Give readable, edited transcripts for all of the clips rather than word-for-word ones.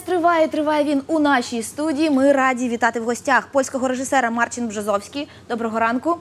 триває він у нашій студії. Ми раді вітати в гостях польського режисера Марчін Бжозовські. Доброго ранку.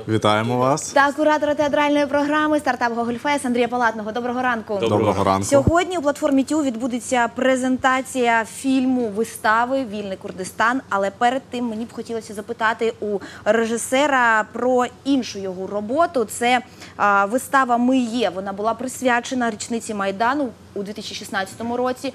Вітаємо вас. Та куратора театральної програми Startup Гогольfest Андрія Палатного. Доброго ранку. Доброго ранку. Сьогодні у платформі ТЮ відбудеться презентація фільму «Вистави. Вільний Курдистан». Але перед тим мені б хотілося запитати у режисера про іншу його роботу. Це вистава «Ми є». Вона була присвячена річниці Майдану у 2016 році.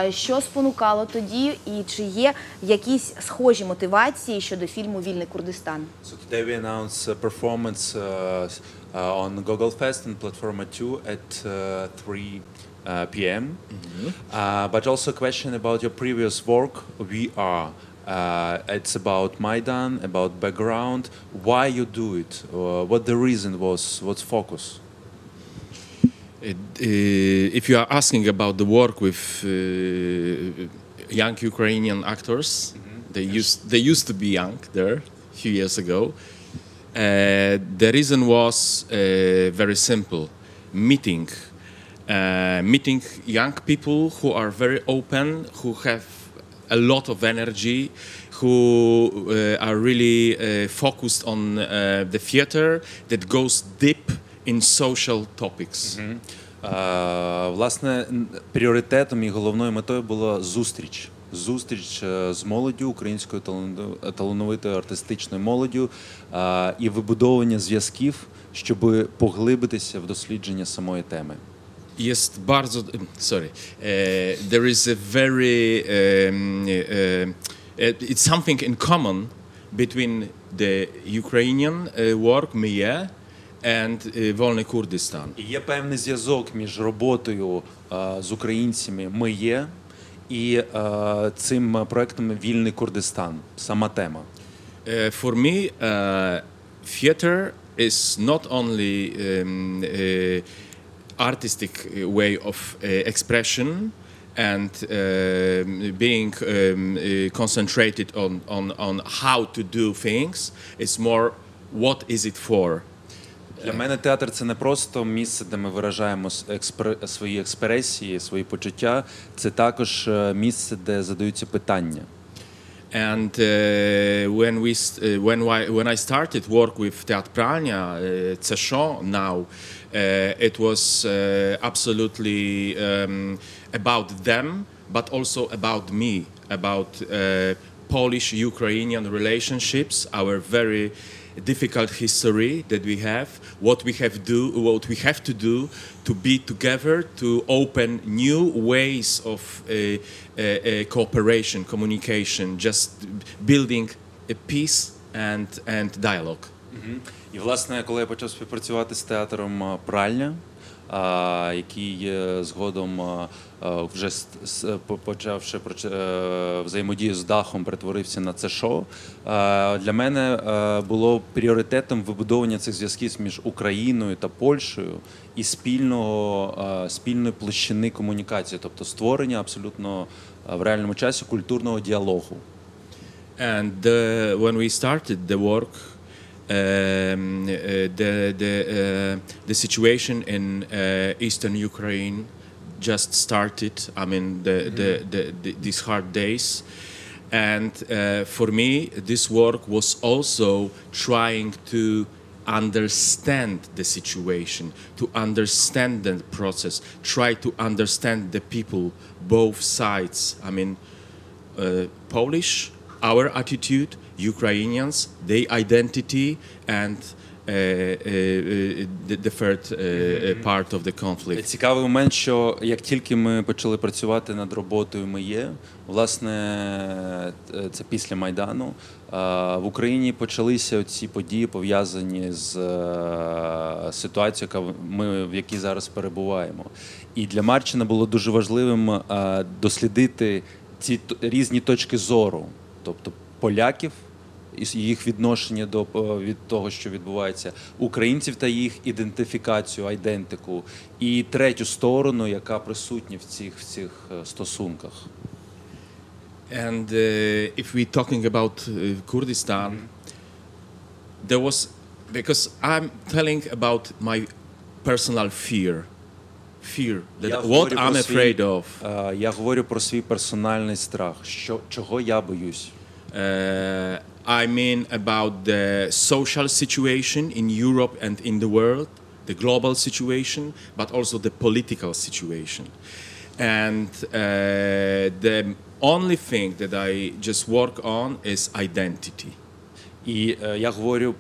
Що спонукало тоді і чи є якісь схожі мотивації щодо фільму «Вільний Курдистан»? So today we announce a performance on Gogolfest and Platforma 2 at 3 p.m. But also a question about your previous work, We Are. It's about Maidan, about background. Why you do it? What the reason was? What's focus? If you are asking about the work with young Ukrainian actors, they used to be young there a few years ago. The reason was very simple: meeting young people who are very open, who have a lot of energy, who are really focused on the theater that goes deep in social topics. Власне, пріоритетом і головною метою була зустріч. Зустріч з молоддю, українською талановитою артистичною молоддю і вибудовування зв'язків, щоб поглибитися в дослідження самої теми. Jest bardzo, there is a very, it's something in common between the Ukrainian work, «Ми є», and Вільний Курдистан. І є певний зв'язок між роботою з українцями «Ми є» і цим проектом «Вільний Курдистан», сама тема. For me, theater is not only artistic way of expression and being concentrated on how to do things. It's more what is it for. Для мене театр – це не просто місце, де ми виражаємо свої експресії, свої почуття. Це також місце, де задаються питання. And when I started work with театральної, now, it was absolutely about them, but also about me, about Polish-Ukrainian relationships, our very difficult history that we have, what we have to do to be together, to open new ways of cooperation, communication, just building a peace and dialogue. І, власне, коли я почав співпрацювати з театром «Пральня», який згодом, вже почавши взаємодію з Дахом, перетворився на це шоу, для мене було пріоритетом вибудовування цих зв'язків між Україною та Польщею і спільної площини комунікації, тобто створення абсолютно в реальному часі культурного діалогу. And when we started the work, the situation in eastern Ukraine just started. I mean, these hard days, and for me, this work was also trying to understand the situation, to understand the process, try to understand the people, both sides. I mean, Polish, our attitude, Ukrainians, their identity, and the third part of the conflict. Цікавий момент, що як тільки ми почали працювати над роботою «Ми є», власне, це після Майдану, в Україні почалися ці події, пов'язані з ситуацією, в якій зараз перебуваємо. І для Марчіна було дуже важливим дослідити ці різні точки зору, тобто поляків і їх відношення від того, що відбувається, українців та їх ідентифікацію, айдентику, і третю сторону, яка присутня в цих стосунках. And if we're talking about Kurdistan, there was, because I'm telling about my personal fear, Я what говорю I'm про afraid свій, of. Я говорю про свій персональний страх. Чого я боюсь? I mean about the social situation in Europe and in the world, the global situation, but also the political situation. And the only thing that I just work on is identity. І я говорю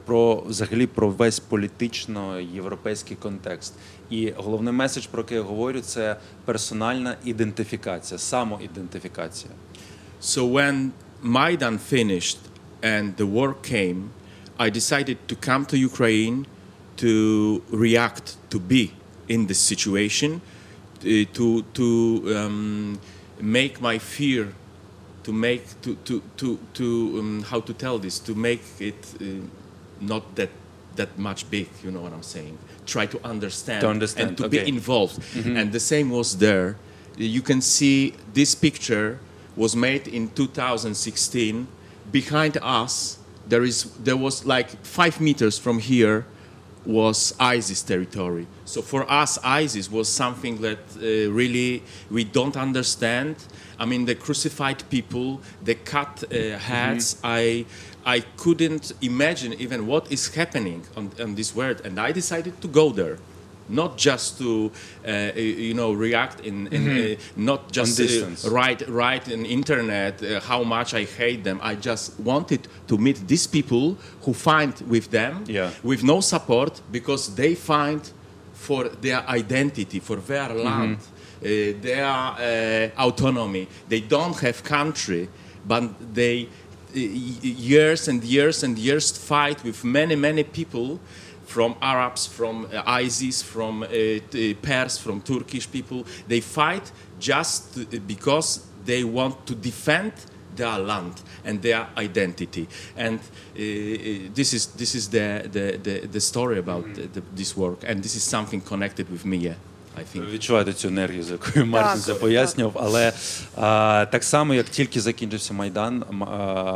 взагалі про весь політично-європейський контекст. І головний меседж, про який я говорю, це персональна ідентифікація, самоідентифікація. So when Maidan finished and the war came, I decided to come to Ukraine to react, to be in this situation, to make my fear, how to tell this, to make it not that much big, you know what I'm saying? Try to understand, and to be involved. And the same was there. You can see this picture was made in 2016. Behind us, there was like 5 meters from here was ISIS territory. So for us, ISIS was something that really we don't understand. I mean, the crucified people, the cut heads. I couldn't imagine even what is happening on this world, and I decided to go there. Not just to, react not just write on internet how much I hate them. I just wanted to meet these people who find with them, with no support, because they find for their identity, for their land, their autonomy. They don't have country, but they years and years and years fight with many people, from Arabs, from ISIS, from Pers, from Turkish people. They fight just because they want to defend their land and their identity. And this is the story about this work, and this is something connected with me. Ви відчуваєте цю енергію, з якою Марчін це пояснював, але так само, як тільки закінчився Майдан,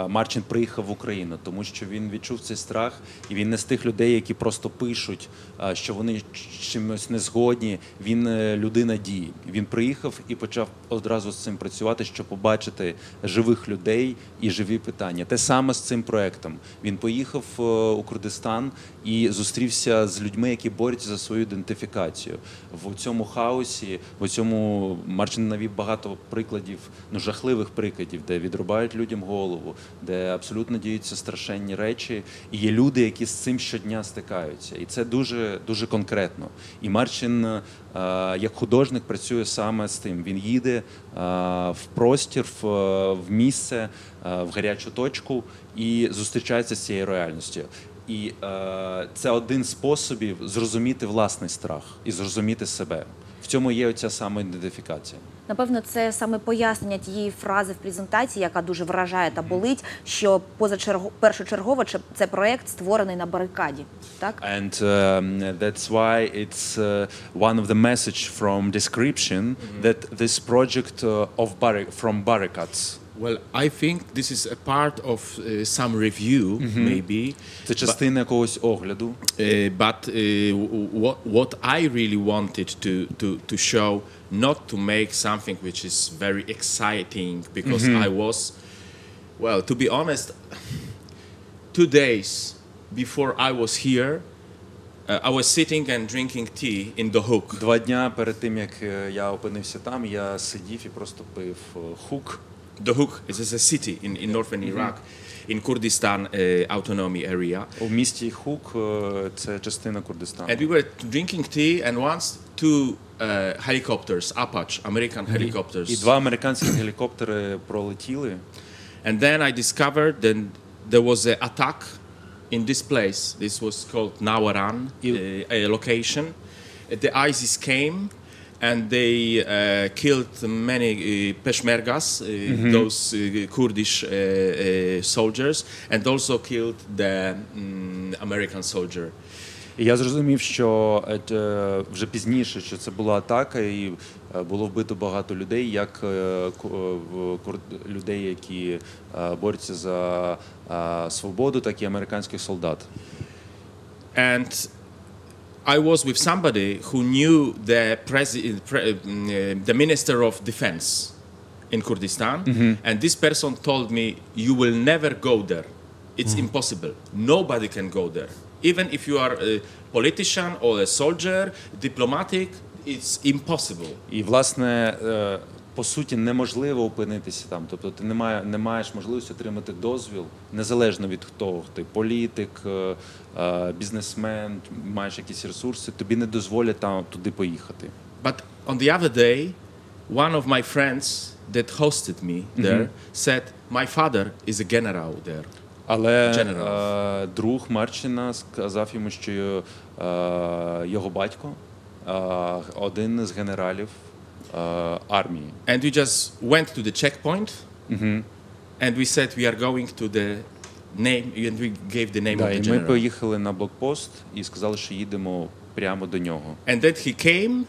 Марчін приїхав в Україну, тому що він відчув цей страх, і він не з тих людей, які просто пишуть, що вони чимось не згодні, він людина дії. Він приїхав і почав одразу з цим працювати, щоб побачити живих людей і живі питання. Те саме з цим проєктом. Він поїхав у Курдистан і зустрівся з людьми, які борються за свою ідентифікацію. В цьому хаосі, в цьому Марчін навів багато прикладів, жахливих прикладів, де відрубають людям голову, де абсолютно діються страшенні речі, і є люди, які з цим щодня стикаються. І це дуже, дуже конкретно. І Марчін, як художник, працює саме з тим. Він їде в простір, в місце, в гарячу точку і зустрічається з цією реальністю. І це один з способів зрозуміти власний страх і зрозуміти себе. В цьому є оця самоідентифікація. Напевно, це саме пояснення тієї фрази в презентації, яка дуже вражає та болить, що першочергово це проєкт створений на барикаді, так? And that's why it's one of the message from description that this project from barricades. Well, I think this is a part of some review, maybe. Це частина якогось огляду. But what I really wanted to show, not to make something which is very exciting, because I was, well, to be honest, 2 days before I was here, I was sitting and drinking tea in the Hook. 2 дня перед тим, як я опинився там, я сидів і просто пив Хук. The Hook is a city in northern Iraq, in Kurdistan autonomy area. У місті Хук це частина Курдистану. And we were drinking tea, and once 2 helicopters, Apache, American helicopters. І 2 американські гелікоптери пролетіли. And then I discovered that there was an attack in this place. This was called Nawaran, a location. The ISIS came. And they killed many Peshmergas, those Kurdish soldiers, and also killed the American soldier. І я зрозумів, що вже пізніше, що це була атака, і було вбито багато людей, як людей, які борються за свободу, так і американських солдат. And I was with somebody who knew the Minister of Defense in Kurdistan, and this person told me, you will never go there. It's impossible. Nobody can go there. Even if you are a politician or a soldier, diplomatic, it's impossible. І, власне, по суті, неможливо опинитися там. Тобто ти не маєш можливості отримати дозвіл, незалежно від того, ти політик, бізнесмен, маєш якісь ресурси, тобі не дозволять там туди поїхати. But on the other day, one of my friends that hosted me there said, my father is a general there. Але друг Марчіна сказав йому, що його батько один з генералів армії. And we just went to the checkpoint, and we said we are going to the name, and we gave the name of the І ми general. поїхали на блокпост і сказали, що їдемо прямо до нього. And then he came,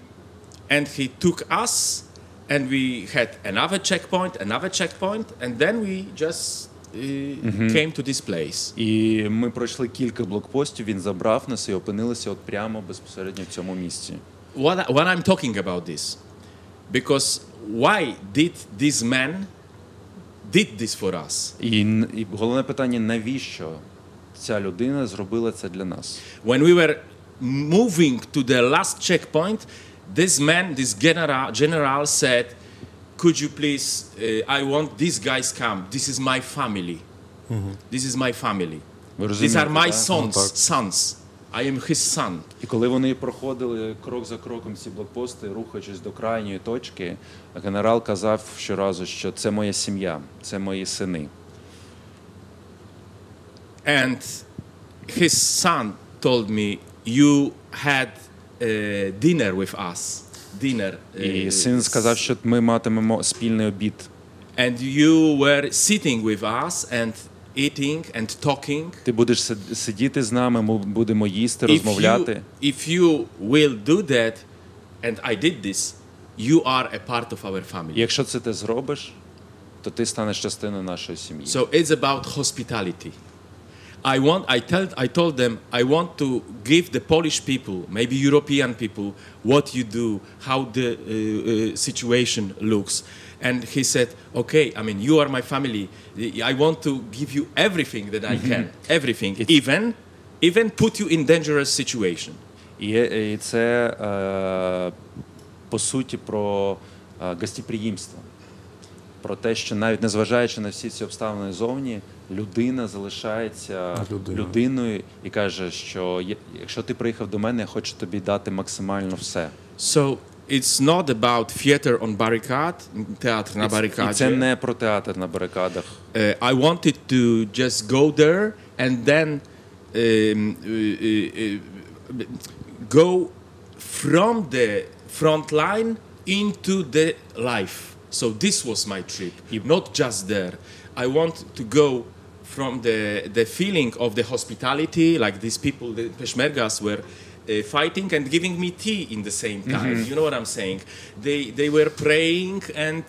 and he took us, and we had another checkpoint, and then we just came to this place. І ми пройшли кілька блокпостів, він забрав нас і опинилися от прямо безпосередньо в цьому місці. What I'm talking about this, because why did this man did this for us? І головне питання, навіщо ця людина зробила це для нас? When we were moving to the last checkpoint, this man, this general said, could you please, I want these guys come. This is my family. This is my family. These are my sons. I am his son. І коли вони проходили крок за кроком ці блокпости, рухаючись до крайньої точки, генерал казав щоразу, що це моя сім'я, це мої сини. And his son told me, you had dinner with us. І син сказав, що ми матимемо спільний обід. And you were sitting with us and eating and talking. Ти будеш сидіти з нами, ми будемо їсти, розмовляти. If you will do that, and I did this, you are a part of our family. Якщо це ти зробиш, то ти станеш частиною нашої сім'ї. So it's about hospitality. I told them I want to give the Polish people, maybe European people, what you do, how the situation looks. And he said, okay, I mean, you are my family. I want to give you everything that I can. Everything. Even put you in dangerous situation. І це, по суті, про гостеприємство. Про те, що навіть незважаючи на всі ці обставини зовні, людина залишається людиною і каже, що якщо ти приїхав до мене, я хочу тобі дати максимально все. So it's not about theater on barricade, театр на барикаді. І це не про театр на барикадах. I wanted to just go there and then go from the front line into the life. So this was my trip, not just there. I want to go from the feeling of the hospitality, like these people, the Peshmergas were fighting and giving me tea in the same time. You know what I'm saying? They were praying, and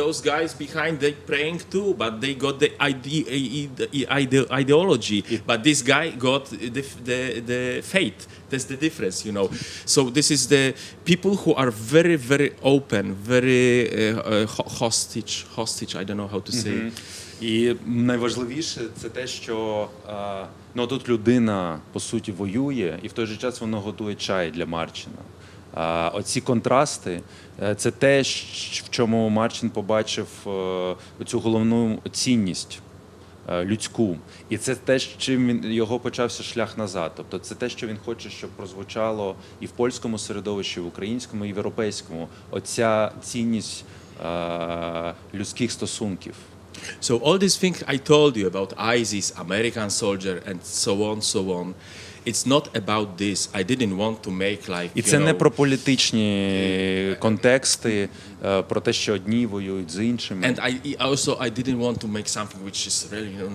those guys behind they praying too, but they got the ideology. But this guy got the faith. That's the difference, you know. So this is the people who are very, very open, very hostage. I don't know how to say. І найважливіше це те, що тут людина, по суті, воює, і в той же час вона готує чай для Марчіна. Оці контрасти – це те, в чому Марчін побачив цю головну цінність людську. І це те, з чим його почався шлях назад. Тобто це те, що він хоче, щоб прозвучало і в польському середовищі, і в українському, і в європейському. Оця цінність людських стосунків. So all these things I told you about ISIS, American soldier, and so on, it's not about this. I didn't want to make like, І це не про політичні контексти, про те, що одні воюють з іншими. And I didn't want to make something which is really,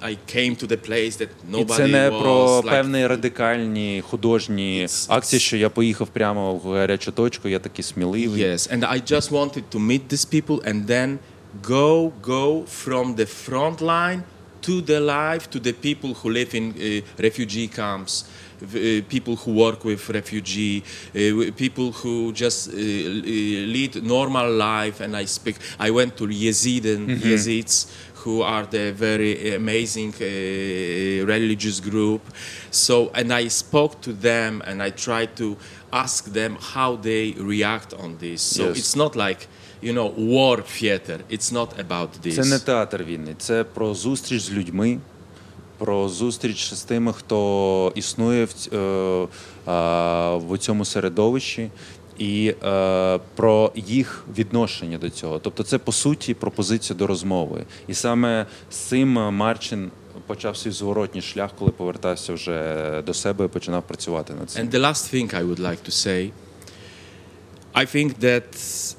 I came to the place that nobody was. І це не про певні радикальні художні акції, що я поїхав прямо в гарячу точку, я такий сміливий. Yes, and I just wanted to meet these people and then go from the front line to the life, to the people who live in refugee camps, people who work with refugee, people who just lead normal life. And I went to Yezids, who are the very amazing religious group. So, and I spoke to them and I tried to ask them how they react on this. So Yes. it's not like, war theater. It's not about this. Це не театр вільний, це про зустріч з людьми, про зустріч з тими, хто існує в цьому середовищі, і про їх відношення до цього. Тобто це, по суті, пропозиція до розмови. І саме з цим Марчін почав свій зворотній шлях, коли повертався вже до себе і починав працювати над цим. And the last thing I would like to say, I think that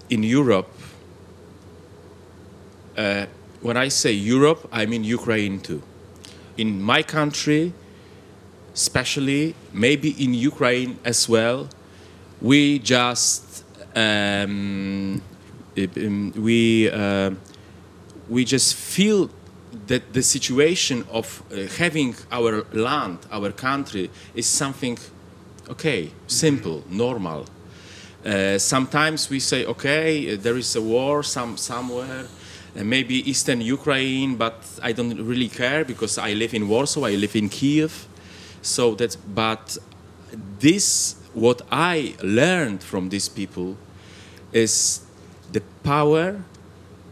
in Europe, when I say Europe, I mean Ukraine too. In my country, especially, maybe in Ukraine as well, we just we just feel that the situation of having our land, our country, is something okay, simple, normal. Sometimes we say, okay, there is a war somewhere, maybe Eastern Ukraine, but I don't really care because I live in Warsaw, I live in Kiev. So but this, what I learned from these people is the power,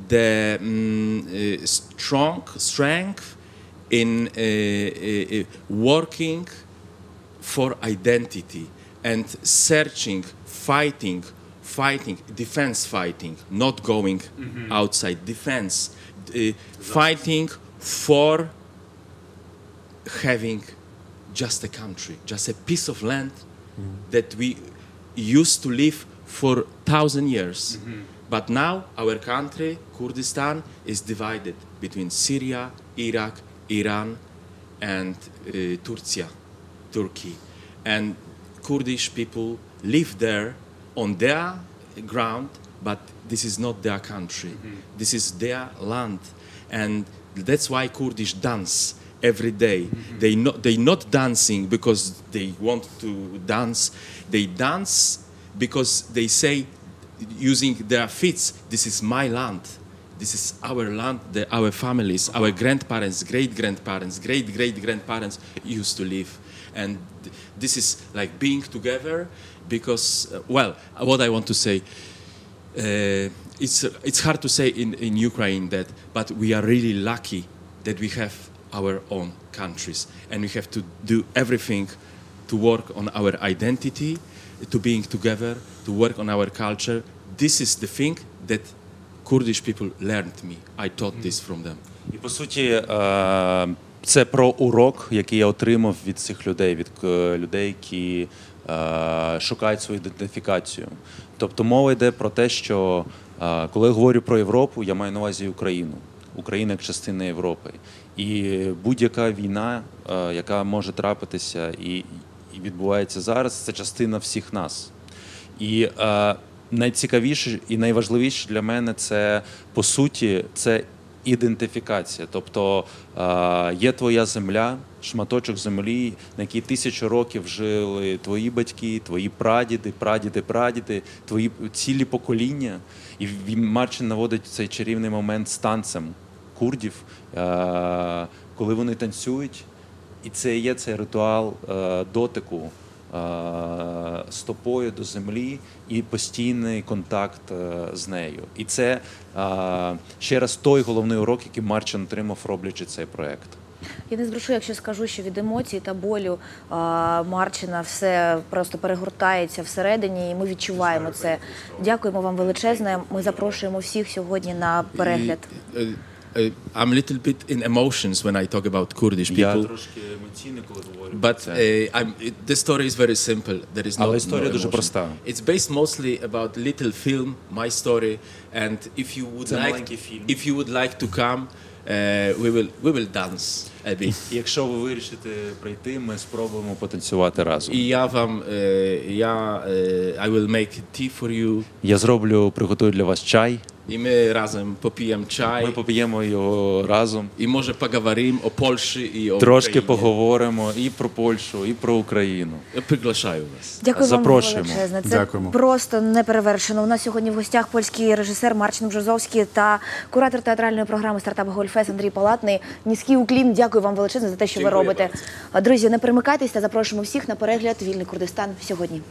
the strength in working for identity and searching, fighting, defense fighting, not going outside, defense, fighting for having just a country, just a piece of land that we used to live for 1,000 years. But now our country, Kurdistan, is divided between Syria, Iraq, Iran, and Turkey. And Kurdish people live there on their ground, but this is not their country. This is their land. And that's why Kurdish dance every day. They not dancing because they want to dance. They dance because they say, using their feet, this is my land. This is our land, our families, our grandparents, great-grandparents, great-great-grandparents used to live. And this is like being together because, what I want to say, it's hard to say in Ukraine that, but we are really lucky that we have our own countries. And we have to do everything to work on our identity, to being together, to work on our culture. This is the thing that Kurdish people learned me. I taught this from them. І, по суті, це про урок, який я отримав від цих людей, від людей, які шукають свою ідентифікацію. Тобто мова йде про те, що коли я говорю про Європу, я маю на увазі Україну. Україна як частина Європи. І будь-яка війна, яка може трапитися і відбувається зараз, це частина всіх нас. І найцікавіше і найважливіше для мене це, по суті, це ідентифікація. Тобто є твоя земля, шматочок землі, на якій 1000 років жили твої батьки, твої прадіди, твої цілі покоління. І Марчін наводить цей чарівний момент з танцем курдів, коли вони танцюють. І це є цей ритуал дотику стопою до землі і постійний контакт з нею. І це ще раз той головний урок, який Марчін отримав, роблячи цей проєкт. Я не збрешу, якщо скажу, що від емоцій та болю Марчіна все просто перегортається всередині, і ми відчуваємо це. Дякуємо вам величезне. Ми запрошуємо всіх сьогодні на перегляд. I'm a little bit in emotions when I talk about Kurdish people. Я трошки емоційний, коли говорю про це. But the story is very simple. There is Але історія дуже проста. It's based mostly about little film, my story, and if you would like to come, we will dance a bit. Якщо ви вирішите прийти, ми спробуємо потанцювати разом. І я вам, I will make tea for you. Я приготую для вас чай. І ми разом поп'ємо чай. Ми поп'ємо його разом. І може поговоримо о Польщі і о Трошки Україні. поговоримо і про Польщу, і про Україну. Я приглашаю вас. Дякую вам Запрошуємо. величезне. Це Дякуємо. просто неперевершено. У нас сьогодні в гостях польський режисер Марчін Бжозовський та куратор театральної програми Startup Гогольfest Андрій Палатний. Низький уклін. Дякую вам величезне за те, що ви Дякую робите. Друзі, не перемикайтесь та запрошуємо всіх на перегляд «Вільний Курдистан» сьогодні.